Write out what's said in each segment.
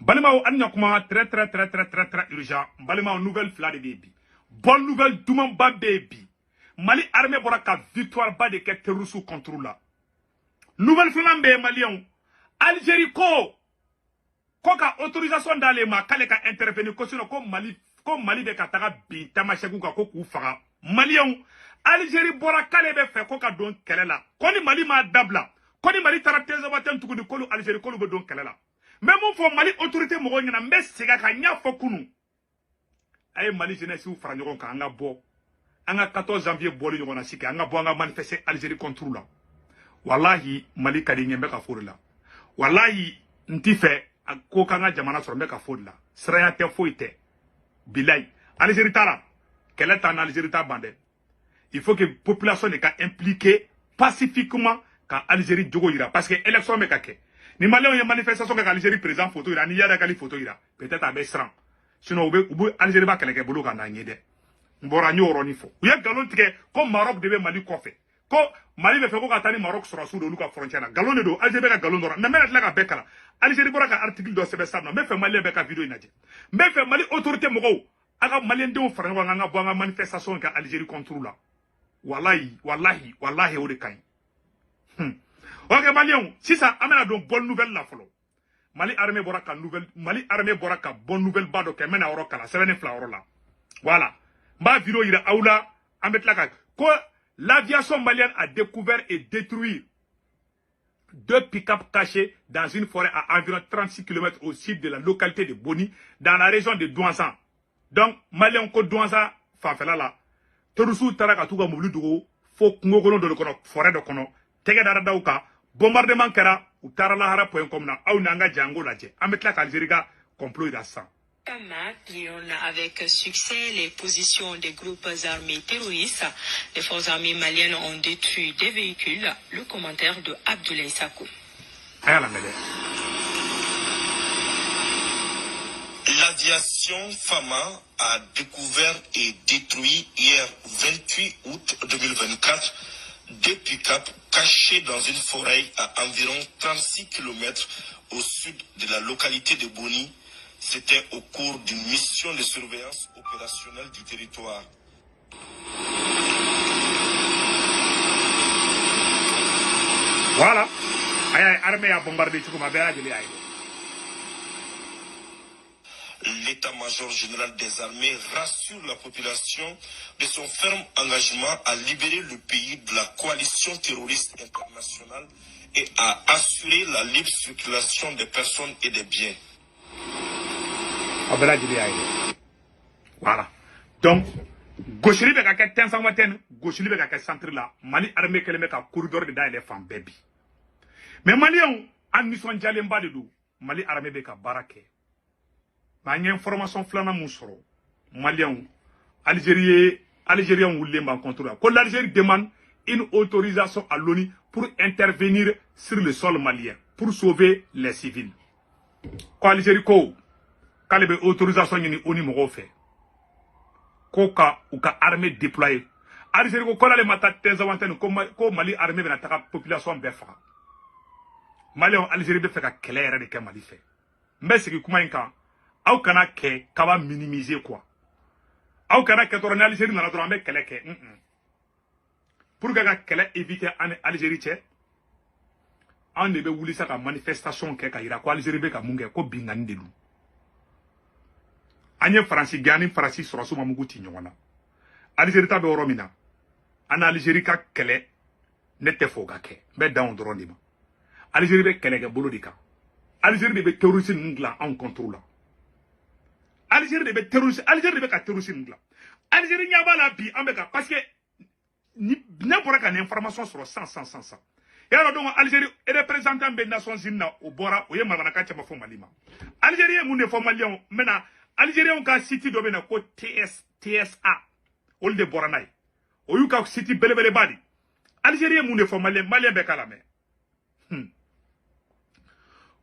Balimao Anyakuma, très urgent. Balimao nouvelle fla de baby. Bonne nouvelle, Doumamba baby. Mali armée boraka victoire bas de terroristes contre là. Nouvelle flambe Malion. Algérie ko ka autorisation d'aller ma kale ka intervenir ko sino ko Mali de kataka bi tamashegu ka ko ku faga. Malion Algérie boraka le be fe ko ka don kelela. Ko ni Mali ma dabla. Ko ni Mali tarateza baten tugu ni ko Algérie ko be don kelela. Même faut Mali autorité mo ngina mbe siga ka nya fokunu. Ay Mali jeunesse ou franyogon ka nga bo. Anga 14 janvier boli ngona sika anga bo anga manifester Algérie contre là. Wallahi Mali kadi nyembe ka fori la. Wallahi ntife ko kanga jamana soro mbe ka fori la. Sraya te foite. Bilay Algérie tala. Quelle est en Algérie ta bande? Il faut que la population ne ka impliquée pacifiquement quand Algérie jogo ira parce que élection me ka ke. Ni Mali on manifestation que Algérie présent photo ira ni yada kali photo ira. Peut-être à Besran. Sinon ou Algérie ba keleke bolo ka na nyede. Mbora nyoro ni fo. Uye galon tike comme Maroc devait Mali kofe. Ko Mali be fe ko katani Maroc sura su do luka frontière galon do Algérie ka galon do na mena tla ka bekala Algérie bora ka article do sebe sa no me fe Mali be ka video inaje me fe Mali autorité mo go aga Malien de frère wa nga bo nga manifestation ka Algérie contre la wallahi o de kain OK Malien si ça amena do bonne nouvelle la folo Mali armée bora ka bonne nouvelle ba do ke mena oro kala sebe ne fla oro la voilà ba video ira aula ametla ka ko l'aviation malienne a découvert et détruit 2 pick-up cachés dans une forêt à environ 36 km au sud de la localité de Boni, dans la région de Douanzan. Donc, Malien ko Douanzan, fanfela la, Torusu Taraka Touga Mouludogo, Fok Ngogono de l'Okono, forêt de Kono, Tegedara Dauka, bombardement Kera, ou Taralahara.com na, Aunanga Django Ladje, Ametla Algériga, complot d'assan. Lyon avec succès les positions des groupes armés terroristes. Les forces armées maliennes ont détruit des véhicules. Le commentaire de Abdoulaye Sakou. L'aviation FAMA a découvert et détruit hier 28 août 2024 2 pick-up cachés dans une forêt à environ 36 km au sud de la localité de Boni. C'était au cours d'une mission de surveillance opérationnelle du territoire. Voilà. Armée a bombardé L'état-major général des armées rassure la population de son ferme engagement à libérer le pays de la coalition terroriste internationale et à assurer la libre circulation des personnes et des biens. Voilà. Donc, gaucherie de la 15 matin, gaucherie de la centre là, Mali armée qui le corridor de dans les femmes baby. Mais Mali en mission Djalemba de dou, Mali armée beka barake. Ma une information flana mousoro. Mali Algérien ou lemba contre là. Quand l'Algérie demande une autorisation à l'ONU pour intervenir sur le sol malien, pour sauver les civils. Quand l'Algérie quand les autorisations ni oni mo fait koka ou ka armée déployée Algérie ko kola le mata tenzawantene ko Mali armée na taka population befa Mali Algérie be fait ka clair de ke Mali fait mais ce qui kuma inka au kana ke kaba minimiser quoi au kana ke tourner Algérie na droit be kele ke pour que kele éviter en Algérie tché on ne be wuli sa ka manifestation ke ka ira ko Algérie be ka munge ko bingani de lu Anye Francis Gani Francis Sorosu Mamuguti nyona. Algérie ta be oromina. Ana Algérie ka kele nete foga ke. Be down drone ma. Algérie be kele ke bolo dika. Algérie be terroriste ngla en contrôle. Algérie be terroriste, Algérie be ka terroriste ngla. Algérie nya bala bi ambeka parce que ni n'importe quelle information sur 100. Et alors donc Algérie est représentant des Nations Unies au Bora, au Yémen ka chama fo Malima. Algérie mun ne fo Malien mena Algérien ka city do bena ko TSA ol de Boranay o yu ka city belebele badi Algérien mun ne fo Malien be kala me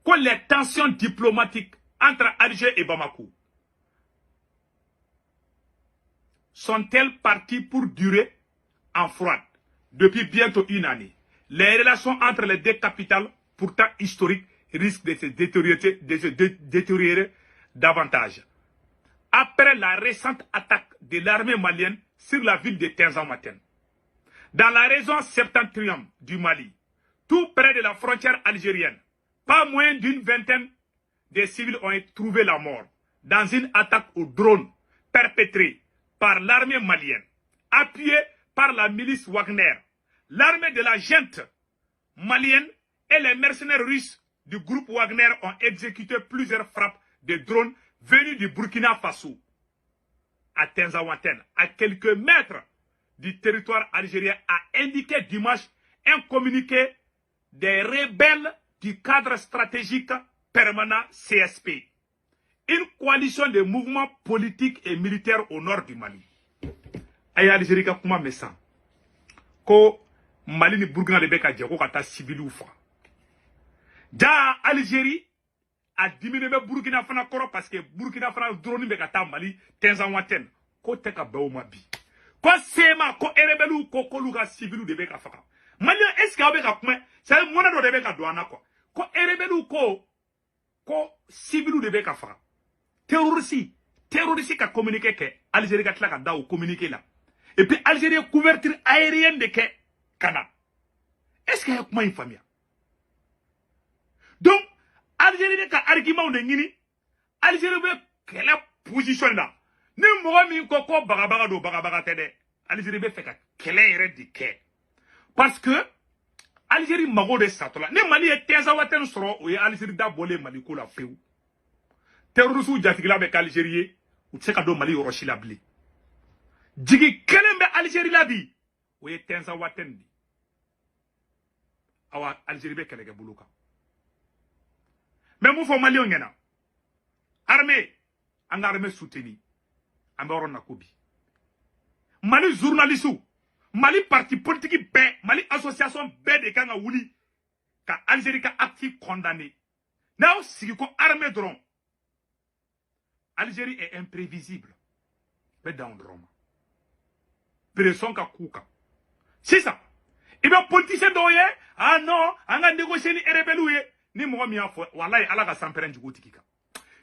ko les tensions diplomatiques entre Alger et Bamako sont-elles parties pour durer en froide depuis bientôt une année? Les relations entre les deux capitales pourtant historiques risque de se détériorer davantage. Après la récente attaque de l'armée malienne sur la ville de Tinzawatène, dans la région septentrionale du Mali, tout près de la frontière algérienne, pas moins d'une vingtaine de civils ont trouvé la mort dans une attaque au drone perpétrée par l'armée malienne, appuyée par la milice Wagner. L'armée de la junte malienne et les mercenaires russes du groupe Wagner ont exécuté plusieurs frappes de drones venus du Burkina Faso à Tinzawatène, à quelques mètres du territoire algérien, a indiqué dimanche un communiqué des rebelles du cadre stratégique permanent CSP, une coalition de mouvements politiques et militaires au nord du Mali. Aïe Algérie ka kuma mesan ko Mali ni Burkina de beka djeko kata civilu fa. Ja Algérie a diminué Burkina fana koro parce que Burkina fana drone beka ta Mali Tinzawatène ko teka beoma bi. Ko sema ko erebelu ko koluga civilu de beka faka. Mali est-ce que beka kuma c'est mona do de beka douana quoi. Ko erebelu ko civilu de beka faka. Terroriste qui a communiqué que Algérie a communiqué là. Et puis Algérie a couverture aérienne de Canada. Est-ce qu'il y a comment une famille? Donc, Algérie a un argument de Nini. Algérie veut quelle position là? Ne m'aura mis koko barabaga do barabaga tede. Algérie veut faire quelle est de quai. Parce que Algérie mago de satola. Ne Mali est Tinzawatène soro ou Algérie da bolé Mali ko la feu. Terroristes jatigila be Algérie ou tseka do Mali oroshi la blé. Djigi kelembe Algérie la bi ou ye Tinzawatène bi. Awa Algérie be kelege buluka. Mais mou fo Mali ngena. Armée anga armée soutenu. Ambaro nakobi. Mali journaliste, Mali parti politique B, Mali association B de kanga wuli ka Algérie ka actif condamné. Now si ko armée dron. Algérie est imprévisible. Mais dans le drama. Pression ka kuka. C'est ça. Et bien, politicien doye, ah non, on a négocié ni rebelle ni mo mi afo, wallahi ala ka samperen du gotikika.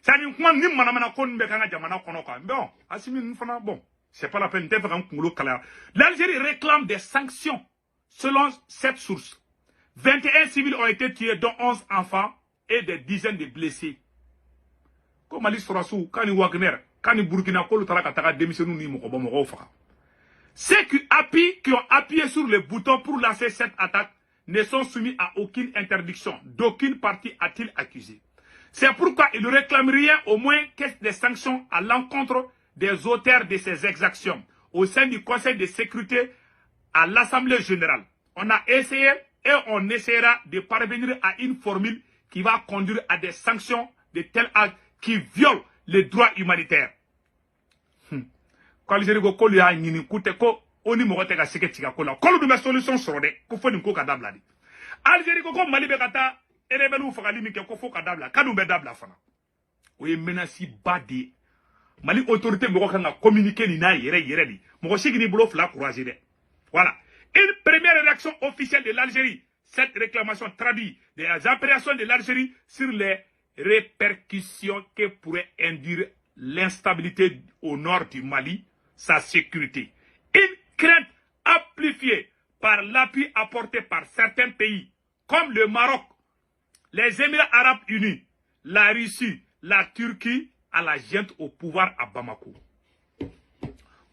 Ça ni kuma ni manamana kon be kanga jamana kono ka. Bon, asimi nfana bon, c'est pas la peine de faire un kungulo kala. L'Algérie réclame des sanctions selon cette source. 21 civils ont été tués dont 11 enfants et des dizaines de blessés. Comme Ali Sorassou, Kani Wagner, Kani Burkina, Kolo Tarakataka, démissionnou ni Mokobo Fara. Ceux qui ont appuyé sur le bouton pour lancer cette attaque ne sont soumis à aucune interdiction. D'aucune partie a-t-il accusé. C'est pourquoi ils réclameraient au moins des sanctions à l'encontre des auteurs de ces exactions au sein du Conseil de sécurité à l'Assemblée générale. On a essayé et on essaiera de parvenir à une formule qui va conduire à des sanctions de tels actes qui violent les droits humanitaires. Quand Algérie ko lui a ngini kute ko oni mo ka seketika ko la ko lu solution soro de ko foni ko ka dabla di Algérie ko Mali be kata erebelu fakali mi ke ko fo ka dabla kadu be dabla fana o ye menace badi Mali autorité mo ko nga communiquer ni na yere di mo ko sigini bulo fla courage de. Voilà, une première réaction officielle de l'Algérie. Cette réclamation traduit des appréhensions de l'Algérie sur les répercussions que pourrait induire l'instabilité au nord du Mali, sa sécurité. Une crainte amplifiée par l'appui apporté par certains pays, comme le Maroc, les Émirats arabes unis, la Russie, la Turquie, à la junte au pouvoir à Bamako.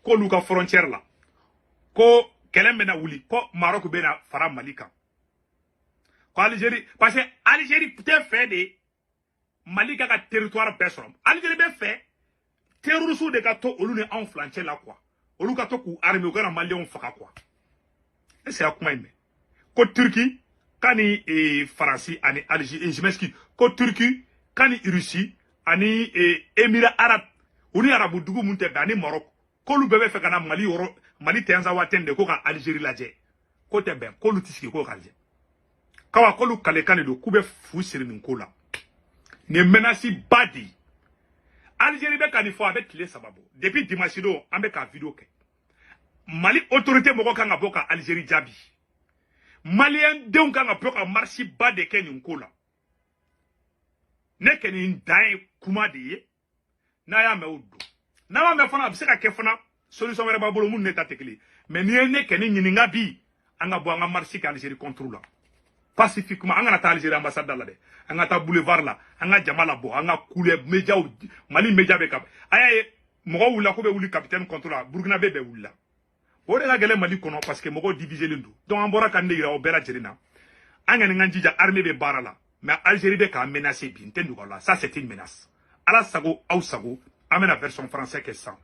Ko luka frontière là, ko kelem bena wuli, ko Maroc bena fara Malika. Ko Algérie, parce que Algérie peut faire des Malika ka territoire personne. Algérie peut faire terroristes de gato olu en flanché là quoi. Olu gato ku armée ko na Mali on faka quoi. Et c'est à comment il met. Ko Turquie, kani France ani Algérie, je m'excuse. Ko Turquie, kani Russie, ani Émirats arabes. Uni arabu dugu munte bani Maroc. Ko lu bebe fe kana Mali oro, Mali Tinzawatène de ko ka Algérie la je. Ko te ben, ko lu tisiki ko kalje. Kawa ko lu kale kane do kube fu sirinin ko la. Ne menace badi. Algérie be kani fo avec les sababu. Depuis dimanche do ambe ka vidéo ke. Mali autorité moko kanga boka Algérie jabi. Malien de kanga boka marchi ba de Kenya nkola. ne keni dan kuma de ye na ya me odo na ma me fana bi se ka ke fana solution wɛrɛ b'a bolo mun ne ta tɛ kelen mais ni ye ne keni ɲininka bi an ka bɔ an ka marche kɛ Algérie contre la pacifiquement an kana taa Algérie ambassade la dɛ an ka taa boulevard la an ka jama la bɔ an ka kule médiaw Mali média bɛ ka a y'a ye mɔgɔw wulila ko bɛ wuli capitaine contre la Burkina bɛ wulila o de ka gɛlɛn Mali kɔnɔ parce que mɔgɔw divisé len don donc an bɔra ka ne yira o bɛɛ lajɛlen na an ka nin ka jija armée bɛ baara la mais Algérie bɛ k'a menacer bi n tɛ dogo la ça c'est une menace ala sago aw sago an bɛna version français kɛ sisan